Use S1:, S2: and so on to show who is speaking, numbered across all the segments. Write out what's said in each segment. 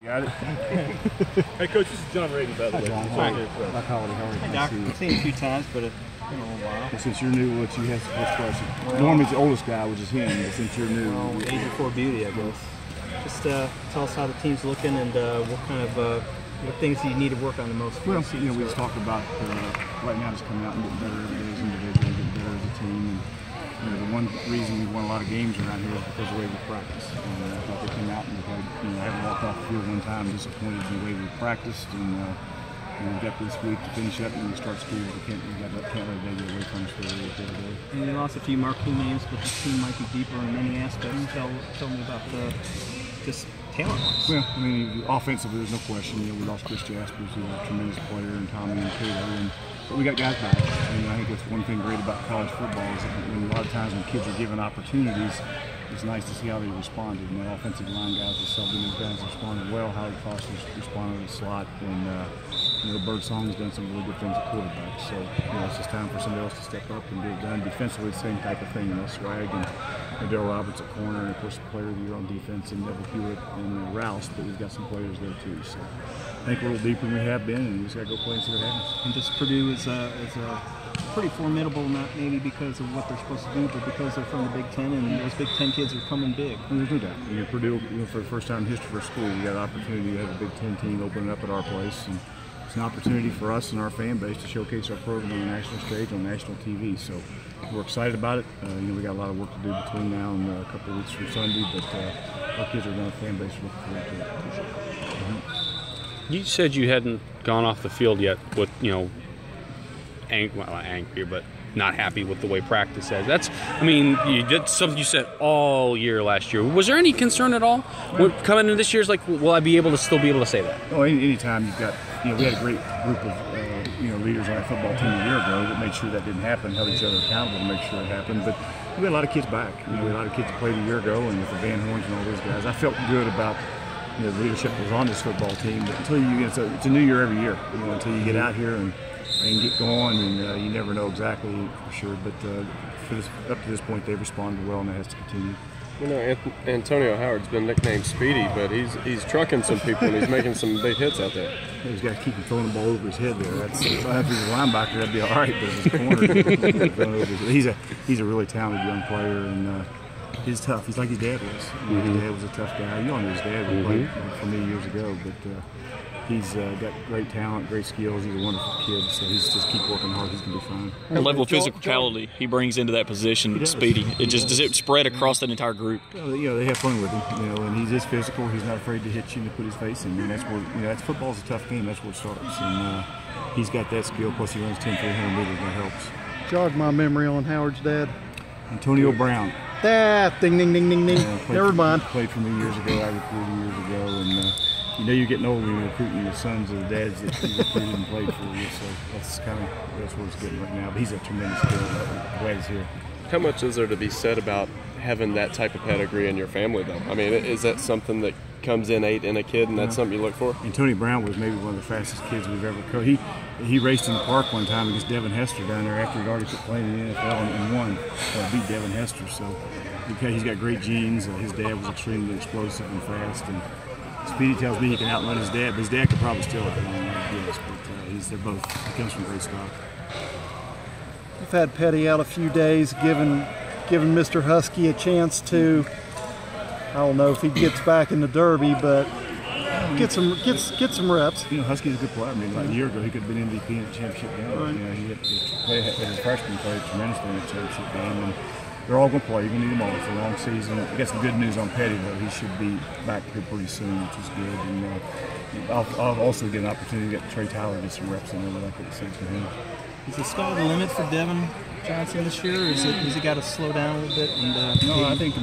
S1: Got it. Hey, Coach, this is John Rady, by the way.
S2: John,
S1: Hi.
S2: Doc Holliday, how are you?
S3: Hey, Doc. I've seen you a few times, but it's been a little while.
S2: Well, since you're new, what you have the first question? Norman's the oldest guy, which is him, but since you're new.
S3: Well, age before beauty, I guess. Just tell us how the team's looking and what kind of what things you need to work on the most.
S2: Well, you know, we just talked about right now just coming out and getting better every day as individuals, getting better as a team. And you know, the one reason we won a lot of games around here is because of the way we practice. And I thought they came out and they had, I haven't walked off the field one time disappointed in the way we practiced. And we've got this week to finish up and we start school. We can't let a day get away from us for the other day.
S3: And we lost a few marquee names, but the team might be deeper in many aspects. Tell me about just talent-wise.
S2: Well, I mean, offensively, there's no question. You know, we lost Chris Jaspers, who's a tremendous player, and Tommy and Taylor, but we got guys back. And I think that's one thing great about college football is that when a lot of times when kids are given opportunities, it's nice to see how they responded. And the offensive line guys, the Selby guys responded well. Howard Foster's responded in the slot, and you know, Birdsong's done some really good things at quarterback. So you know, it's just time for somebody else to step up and get it done. Defensively, the same type of thing. You know, Swag and Adele Roberts at corner, and of course the player of the year on defense, and Neville Hewitt and Rouse. But we've got some players there too. So I think we're a little deeper than we have been, and we just got to go play and see what happens.
S3: And just Purdue is a pretty formidable, not maybe because of what they're supposed to do, but because they're from the Big Ten, and those Big Ten kids are coming big.
S2: And there's no doubt. You know, Purdue, you know, for the first time in history for school, we got an opportunity to have a Big Ten team opening up at our place, and it's an opportunity for us and our fan base to showcase our program on the national stage, on national TV. So we're excited about it. You know, we got a lot of work to do between now and a couple of weeks from Sunday, but our kids are going to fan base looking forward to it.
S4: You said you hadn't gone off the field yet with, you know, angry, but not happy with the way practice is. That's, I mean, you did something you said all year last year. Was there any concern at all coming into this year's? Like, will I be able to still be able to say that?
S2: Oh, anytime you've got, you know, we had a great group of, you know, leaders on our football team a year ago that made sure that didn't happen, held each other accountable to make sure it happened. But we had a lot of kids back. You know, we had a lot of kids that played a year ago, and with the Van Horns and all those guys, I felt good about, you know, the leadership that was on this football team. But until you get, it's a new year every year. You know, until you get out here and get going, and you never know exactly for sure. But up to this point, they've responded well, and that has to continue.
S5: You know, Antonio Howard's been nicknamed Speedy, but he's trucking some people and he's making some big hits out there.
S2: He's got to keep him throwing the ball over his head there. That's, if he's a linebacker, that'd be all right, but his corner, he's a really talented young player, and he's tough. He's like his dad was. You know, his dad was a tough guy. You all knew his dad was played for me years ago, but he's got great talent, great skills. He's a wonderful kid, so he's just keep working hard. He's gonna be fine.
S6: The level of physicality he brings into that position, Speedy. Does it spread across that entire group?
S2: Well, you know, they have fun with him. You know, and he's just physical. He's not afraid to hit you and to put his face in. And that's where, you know, that's football's a tough game. That's where it starts. And he's got that skill. Plus, he runs 10-300 meters. That helps.
S7: Jog my memory on Howard's dad.
S2: Antonio Brown.
S7: That ding, ding, ding, ding, ding. Never mind.
S2: Played for me years ago. I recruited years ago, and you know you're getting older when you're recruiting your sons or the dads that you recruited and played for you. So that's where it's getting right now. But he's a tremendous kid. Glad he's here.
S5: How much is there to be said about having that type of pedigree in your family, though? I mean, is that something that comes innate in a kid, and that's something you look for?
S2: And Tony Brown was maybe one of the fastest kids we've ever coached. He raced in the park one time against Devin Hester down there after he'd already quit playing in the NFL and won. Beat Devin Hester. So he's got great genes. His dad was extremely explosive and fast. And Speedy tells me he can outrun his dad, but his dad could probably still outrun him, I guess. But they're both. He comes from great stock.
S7: We've had Petty out a few days, giving Mr. Husky a chance to, I don't know if he gets back in the Derby, but get some reps.
S2: You know, Husky's a good player. I mean, like a year ago, he could have been MVP in the championship game.
S7: Right.
S2: You know, his freshman played tremendously in the championship game, and they're all going to play. You're going to need them all for a long season. I got some good news on Petty, though. He should be back here pretty soon, which is good. And I'll also get an opportunity to get Trey Tyler to get some reps in there, like I said to him.
S3: Is the sky the limit for Devin Johnson this year, or has he got to slow down a little bit? And,
S2: no, I think you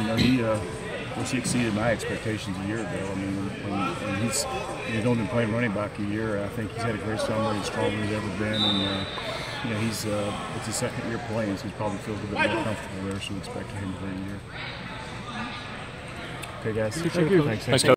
S2: know, he exceeded my expectations a year ago. I mean, and he's only been playing running back a year. I think he's had a great summer. He's stronger than he's ever been, and you know, it's his second year playing, so he probably feels a bit more comfortable there. So we expect him to have a great year. Okay, guys.
S7: Thank you.
S2: Thanks.